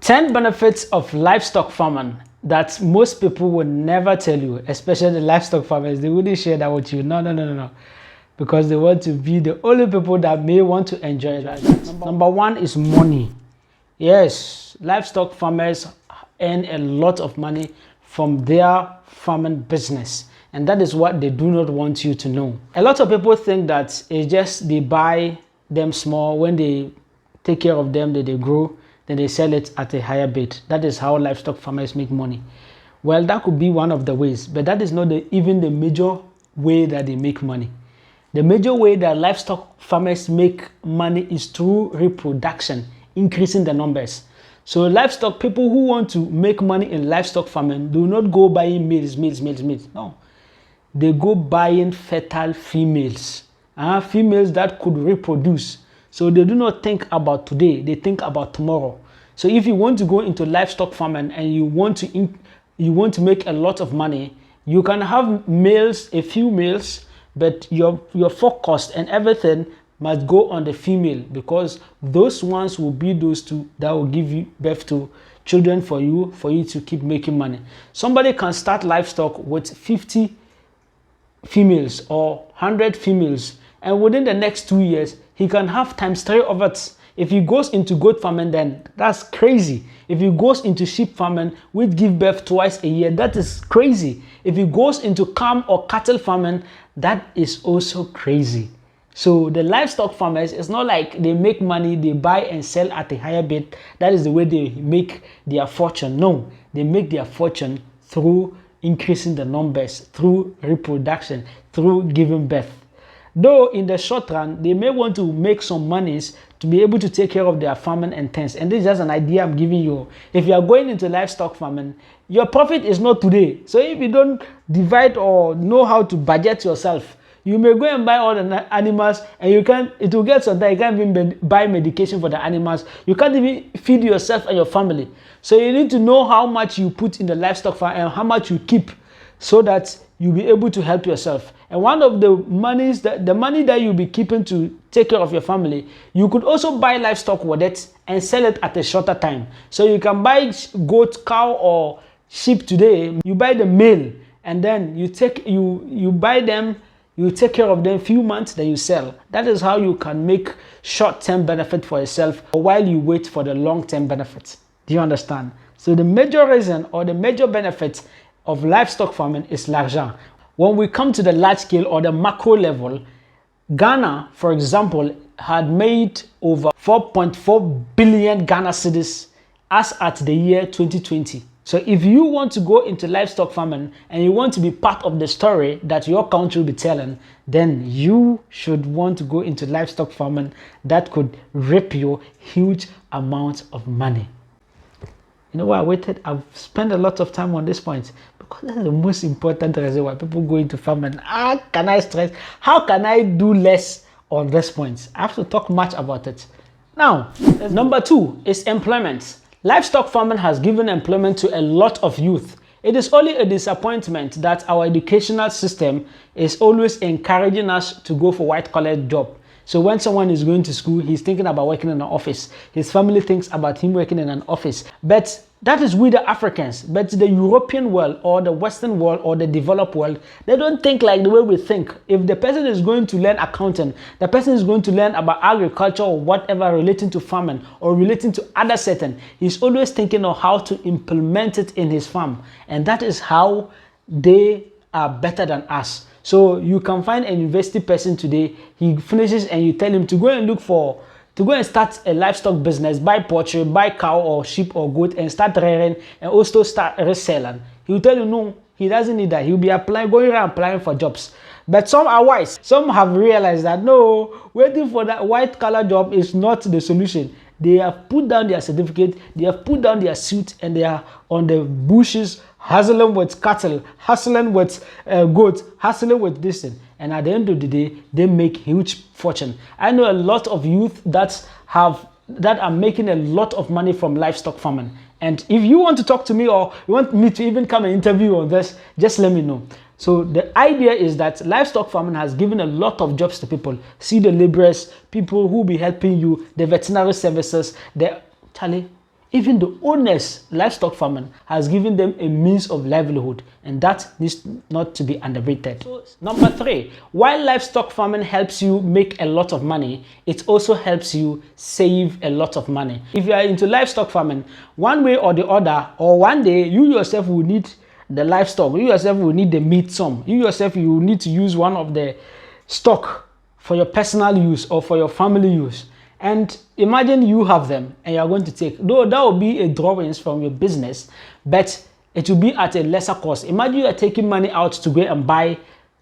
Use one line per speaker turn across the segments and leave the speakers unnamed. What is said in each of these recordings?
10 benefits of livestock farming that most people will never tell you, especially the livestock farmers. They wouldn't share that with you. No. Because they want to be the only people that may want to enjoy that. Number one is money. Yes, livestock farmers earn a lot of money from their farming business. And that is what they do not want you to know. A lot of people think that it's just they buy them small. When they take care of them, they grow, then they sell it at a higher bid. That is how livestock farmers make money. Well, that could be one of the ways, but that is not even the major way that they make money. The major way that livestock farmers make money is through reproduction, increasing the numbers. So livestock people who want to make money in livestock farming do not go buying males. No, they go buying fertile females, females that could reproduce. So they do not think about today, they think about tomorrow. So if you want to go into livestock farming and you want to make a lot of money, you can have males, a few males, but your focus and everything must go on the female, because those ones will be those two that will give you birth to children for you to keep making money. Somebody can start livestock with 50 females or 100 females, and within the next 2 years he can have times 3 of it. If he goes into goat farming, then that's crazy. If he goes into sheep farming, which give birth twice a year, that is crazy. If he goes into calm or cattle farming, that is also crazy. So the livestock farmers, it's not like they make money, they buy and sell at a higher bid. That is the way they make their fortune. No, they make their fortune through increasing the numbers, through reproduction, through giving birth. Though in the short run, they may want to make some monies to be able to take care of their farming and things. And this is just an idea I'm giving you. If you are going into livestock farming, your profit is not today. So if you don't divide or know how to budget yourself, you may go and buy all the animals, and it will get so that you can't even buy medication for the animals. You can't even feed yourself and your family. So you need to know how much you put in the livestock farm and how much you keep, so that you'll be able to help yourself. And one of the money that you'll be keeping to take care of your family, you could also buy livestock with it and sell it at a shorter time. So you can buy goat, cow, or sheep today. You buy the male, and then you buy them, you take care of them few months, then you sell. That is how you can make short-term benefit for yourself while you wait for the long-term benefits. Do you understand? So the major reason or the major benefit of livestock farming is l'argent. When we come to the large scale or the macro level, Ghana, for example, had made over 4.4 billion Ghana cedis as at the year 2020. So if you want to go into livestock farming and you want to be part of the story that your country will be telling, then you should want to go into livestock farming that could reap you huge amounts of money. You know why I've spent a lot of time on this point, because that's the most important reason why people go into farming. How can I stress? How can I do less on this point? I have to talk much about it. Now, number 2 is employment. Livestock farming has given employment to a lot of youth. It is only a disappointment that our educational system is always encouraging us to go for white-collar job. So when someone is going to school, he's thinking about working in an office. His family thinks about him working in an office. But that is with the Africans. But the European world or the Western world or the developed world, they don't think like the way we think. If the person is going to learn accounting, the person is going to learn about agriculture or whatever relating to farming or relating to other setting, he's always thinking of how to implement it in his farm. And that is how they are better than us. So you can find a university person today, he finishes and you tell him to go and start a livestock business, buy poultry, buy cow or sheep or goat and start rearing and also start reselling. He will tell you no, he doesn't need that. He'll be going around applying for jobs. But some are wise. Some have realized that no, waiting for that white collar job is not the solution. They have put down their certificate, they have put down their suit, and they are on the bushes hustling with cattle, hustling with goats, hustling with this thing. And at the end of the day, they make huge fortune. I know a lot of youth that are making a lot of money from livestock farming. And if you want to talk to me or you want me to even come and interview on this, just let me know. So the idea is that livestock farming has given a lot of jobs to people. See the laborers, people who will be helping you, the veterinary services, Even the owners, livestock farming has given them a means of livelihood, and that needs not to be underrated. So, number 3, while livestock farming helps you make a lot of money, it also helps you save a lot of money. If you are into livestock farming, one way or the other, or one day you yourself will need the livestock, you yourself will need the meat some, you yourself you will need to use one of the stock for your personal use or for your family use. And imagine you have them and you are going to take, though that will be a drawings from your business, but it will be at a lesser cost. Imagine you are taking money out to go and buy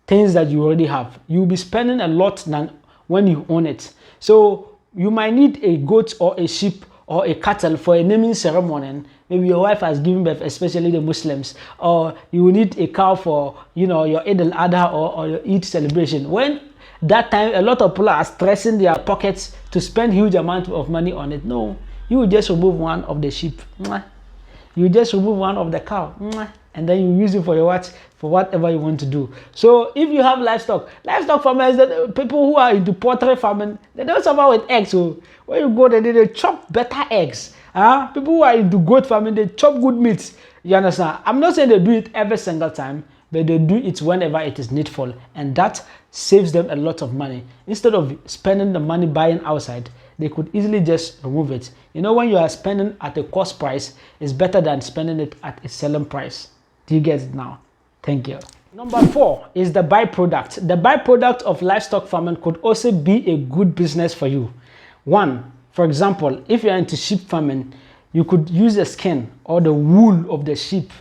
things that you already have. You will be spending a lot than when you own it. So you might need a goat or a sheep or a cattle for a naming ceremony. Maybe your wife has given birth, especially the Muslims, or you will need a cow for, you know, your Eid al-Adha or your Eid celebration. When that time, a lot of people are stressing their pockets to spend huge amount of money on it. No, you will just remove one of the sheep. You just remove one of the cow, and then you use it for your what, for whatever you want to do. So if you have livestock farmers, that people who are into poultry farming, they don't suffer with eggs. So when you go there, they chop better eggs. People who are into goat farming, they chop good meat. You understand? I'm not saying they do it every single time, but they do it whenever it is needful, and that saves them a lot of money. Instead of spending the money buying outside, they could easily just remove it. You know, when you are spending at a cost price, it's better than spending it at a selling price. Do you get it now? Thank you. Number 4 is the byproduct. The byproduct of livestock farming could also be a good business for you. 1, for example, if you're into sheep farming, you could use the skin or the wool of the sheep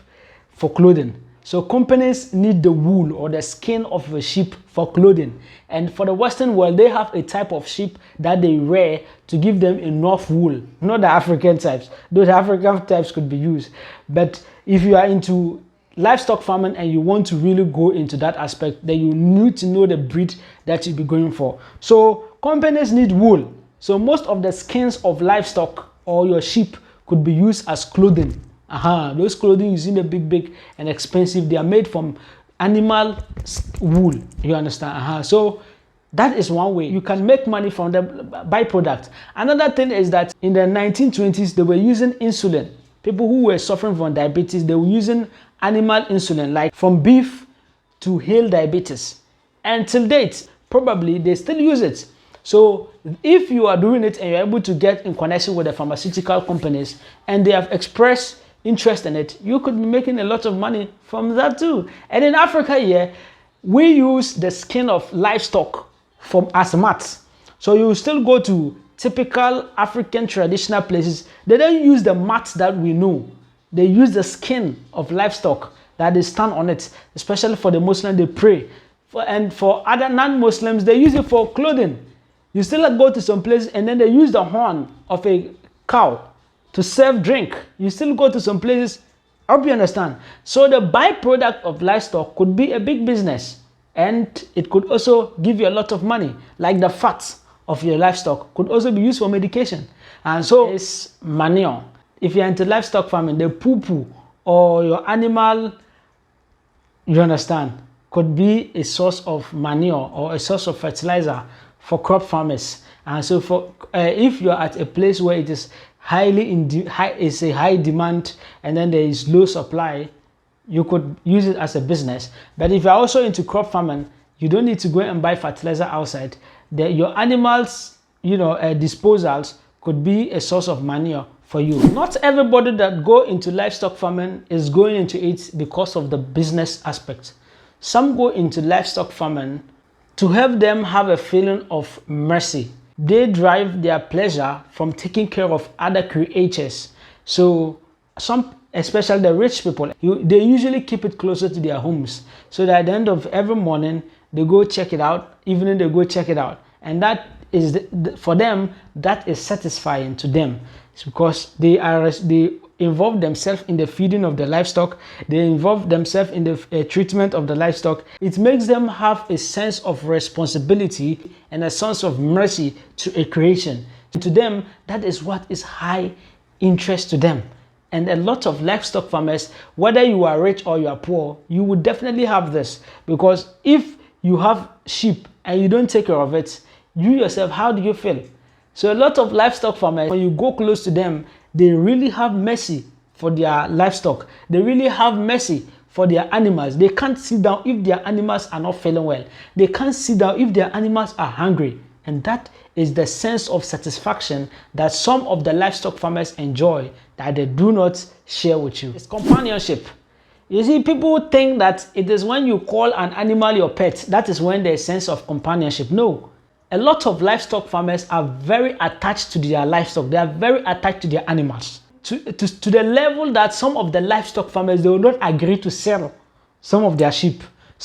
for clothing. So companies need the wool or the skin of a sheep for clothing. And for the Western world, they have a type of sheep that they rear to give them enough wool. Not the African types. Those African types could be used. But if you are into livestock farming and you want to really go into that aspect, then you need to know the breed that you'll be going for. So companies need wool. So most of the skins of livestock or your sheep could be used as clothing. Those clothing you see the big and expensive, they are made from animal wool. You understand? So that is one way you can make money from the byproduct. Another thing is that in the 1920s, they were using insulin. People who were suffering from diabetes, they were using animal insulin, like from beef to heal diabetes. And till date, probably they still use it. So if you are doing it and you're able to get in connection with the pharmaceutical companies and they have expressed interest in it, you could be making a lot of money from that too. And in Africa here, we use the skin of livestock as mats. So you still go to typical African traditional places, they don't use the mats that we know. They use the skin of livestock that they stand on it, especially for the Muslims, they pray. And for other non-Muslims, they use it for clothing. You still go to some places and then they use the horn of a cow to serve drink. You still go to some places. I hope you understand. So the byproduct of livestock could be a big business, and it could also give you a lot of money. Like the fat of your livestock could also be used for medication. And so it's manure. If you're into livestock farming, the poo-poo or your animal, you understand, could be a source of manure or a source of fertilizer for crop farmers. And so for if you're at a place where it is it's a high demand and then there is low supply, you could use it as a business. But if you're also into crop farming, you don't need to go and buy fertilizer outside. Your animals, disposals could be a source of manure for you. Not everybody that go into livestock farming is going into it because of the business aspect. Some go into livestock farming to help them have a feeling of mercy. They derive their pleasure from taking care of other creatures. So some, especially the rich people, they usually keep it closer to their homes. So that at the end of every morning, they go check it out, evening they go check it out. And that is, for them, that is satisfying to them. It's because they involve themselves in the feeding of the livestock. They involve themselves in the treatment of the livestock. It makes them have a sense of responsibility and a sense of mercy to a creation. To them, that is what is high interest to them. And a lot of livestock farmers, whether you are rich or you are poor, you would definitely have this. Because if you have sheep and you don't take care of it, you yourself, how do you feel? So a lot of livestock farmers, when you go close to them, they really have mercy for their livestock. They really have mercy for their animals. They can't sit down if their animals are not feeling well. They can't sit down if their animals are hungry. And that is the sense of satisfaction that some of the livestock farmers enjoy that they do not share with you. It's companionship. You see, people think that it is when you call an animal your pet, that is when there's a sense of companionship. No. A lot of livestock farmers are very attached to their livestock. They are very attached to their animals. To the level that some of the livestock farmers, they will not agree to sell some of their sheep.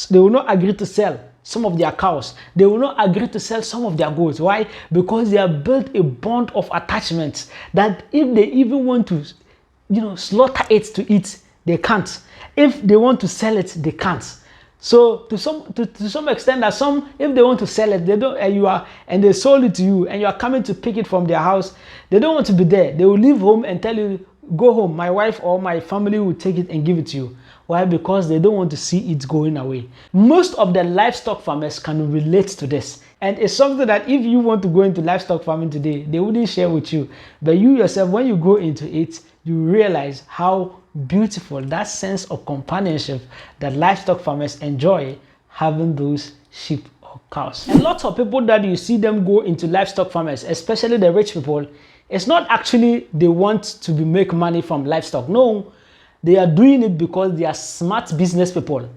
They will not agree to sell some of their cows. They will not agree to sell some of their goats. Why? Because they have built a bond of attachment that if they even want to, slaughter it to eat, they can't. If they want to sell it, they can't. So to some extent, that some, if they want to sell it, they don't, and they sold it to you, and you are coming to pick it from their house, they don't want to be there. They will leave home and tell you, go home. My wife or my family will take it and give it to you. Why? Because they don't want to see it going away. Most of the livestock farmers can relate to this. And it's something that if you want to go into livestock farming today, they wouldn't share with you. But you yourself, when you go into it, you realize how beautiful that sense of companionship that livestock farmers enjoy having those sheep or cows. And lots of people that you see them go into livestock farmers, especially the rich people, it's not actually they want to make money from livestock. No, they are doing it because they are smart business people.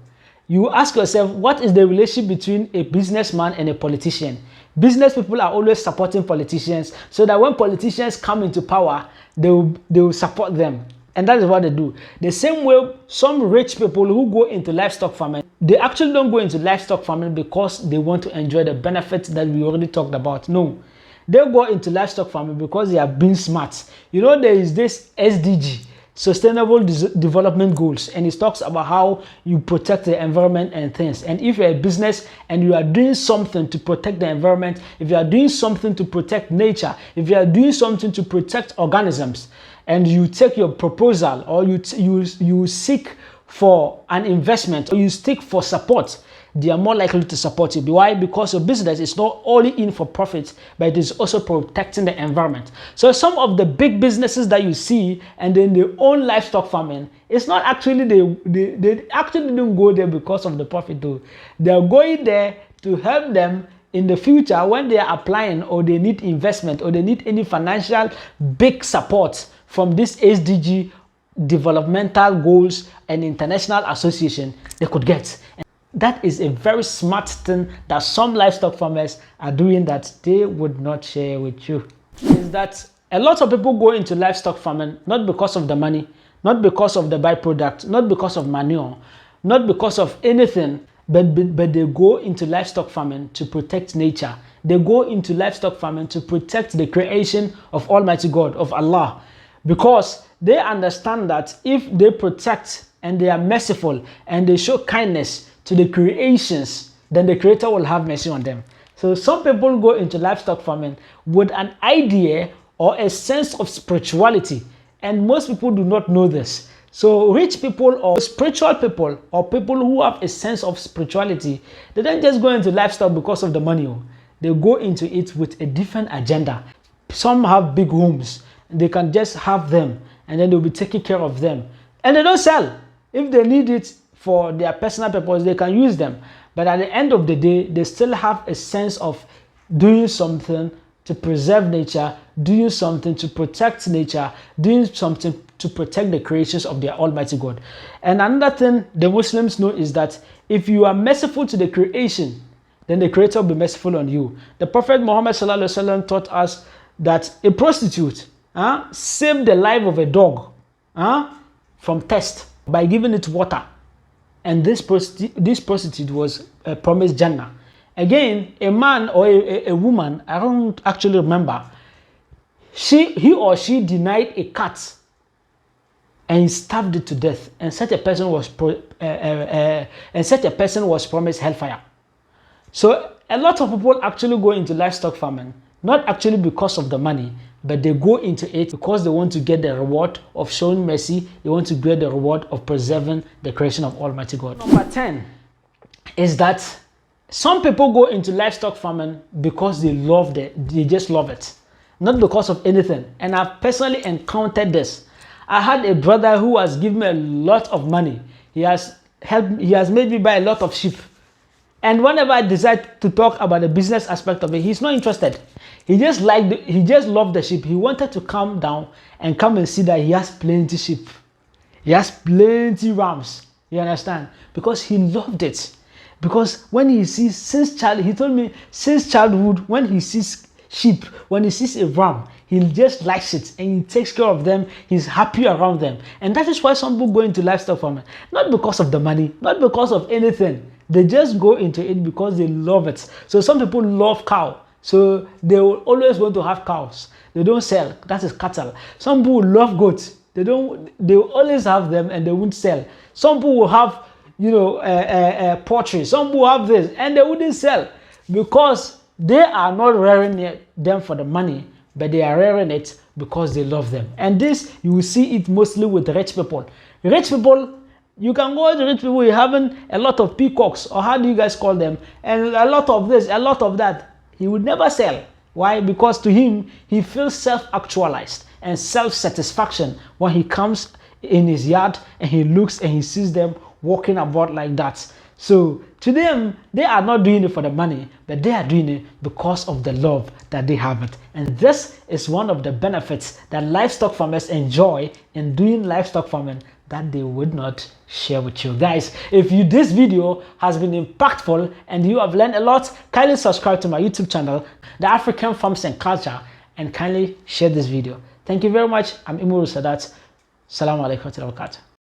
You ask yourself, what is the relationship between a businessman and a politician? Business people are always supporting politicians so that when politicians come into power, they will support them. And that is what they do. The same way some rich people who go into livestock farming, they actually don't go into livestock farming because they want to enjoy the benefits that we already talked about. No. They go into livestock farming because they are being smart. There is this SDG, Sustainable Development Goals, and it talks about how you protect the environment and things. And if you're a business and you are doing something to protect the environment, if you are doing something to protect nature, if you are doing something to protect organisms, and you take your proposal or you seek for an investment or you seek for support, they are more likely to support you. Why? Because your business is not only in for profit, but it is also protecting the environment. So some of the big businesses that you see and then they own livestock farming, it's not actually, they actually don't go there because of the profit though. They are going there to help them in the future when they are applying or they need investment or they need any financial big support from this SDG developmental goals and international association they could get. And that is a very smart thing that some livestock farmers are doing that they would not share with you. Is that a lot of people go into livestock farming not because of the money, not because of the byproduct, not because of manure, not because of anything, but they go into livestock farming to protect nature. They go into livestock farming to protect the creation of Almighty God, of Allah, because they understand that if they protect and they are merciful and they show kindness to the creations, then the Creator will have mercy on them. So some people go into livestock farming with an idea or a sense of spirituality, and most people do not know this. So rich people or spiritual people or people who have a sense of spirituality, they don't just go into livestock because of the money. They go into it with a different agenda. Some have big homes. They can just have them and then they'll be taking care of them. And they don't sell. If they need it for their personal purpose, they can use them. But at the end of the day, they still have a sense of doing something to preserve nature, doing something to protect nature, doing something to protect the creations of their Almighty God. And another thing the Muslims know is that if you are merciful to the creation, then the Creator will be merciful on you. The Prophet Muhammad ﷺ taught us that a prostitute saved the life of a dog from thirst by giving it water. And this prostitute was promised Jannah. Again, a man or a woman, I don't actually remember, he or she denied a cat and starved it to death, and such a person was promised hellfire. So a lot of people actually go into livestock farming not actually because of the money, but they go into it because they want to get the reward of showing mercy. They want to get the reward of preserving the creation of Almighty God. Number 10 is that some people go into livestock farming because they just love it. not because of anything. And I've personally encountered this. I had a brother who has given me a lot of money. He has made me buy a lot of sheep. And whenever I decide to talk about the business aspect of it, he's not interested. He just loved the sheep. He wanted to come down and come and see that he has plenty sheep. He has plenty rams. You understand? Because he loved it. Because when he sees, he told me since childhood, when he sees sheep, when he sees a ram, he just likes it and he takes care of them. He's happy around them. And that is why some people go into livestock farming. Not because of the money, not because of anything. They just go into it because they love it. So some people love cow. So they will always want to have cows. They don't sell. That is cattle. Some people love goats. They will always have them and they won't sell. Some people will have, poultry. Some people have this and they wouldn't sell because they are not rearing them for the money, but they are rearing it because they love them. And this, you will see it mostly with rich people. Rich people, you can go to rich people, you're having a lot of peacocks, or how do you guys call them? And a lot of this, a lot of that. He would never sell. Why? Because to him, he feels self-actualized and self-satisfaction when he comes in his yard and he looks and he sees them walking about like that. So to them, they are not doing it for the money, but they are doing it because of the love that they have it. And this is one of the benefits that livestock farmers enjoy in doing livestock farming that they would not share with you guys. If this video has been impactful and you have learned a lot, kindly subscribe to my YouTube channel, The African Farms and Culture, and kindly share this video. Thank you very much. I'm Imuru Sadat. Assalamu alaikum wa rahmatullahi wa barakatuh.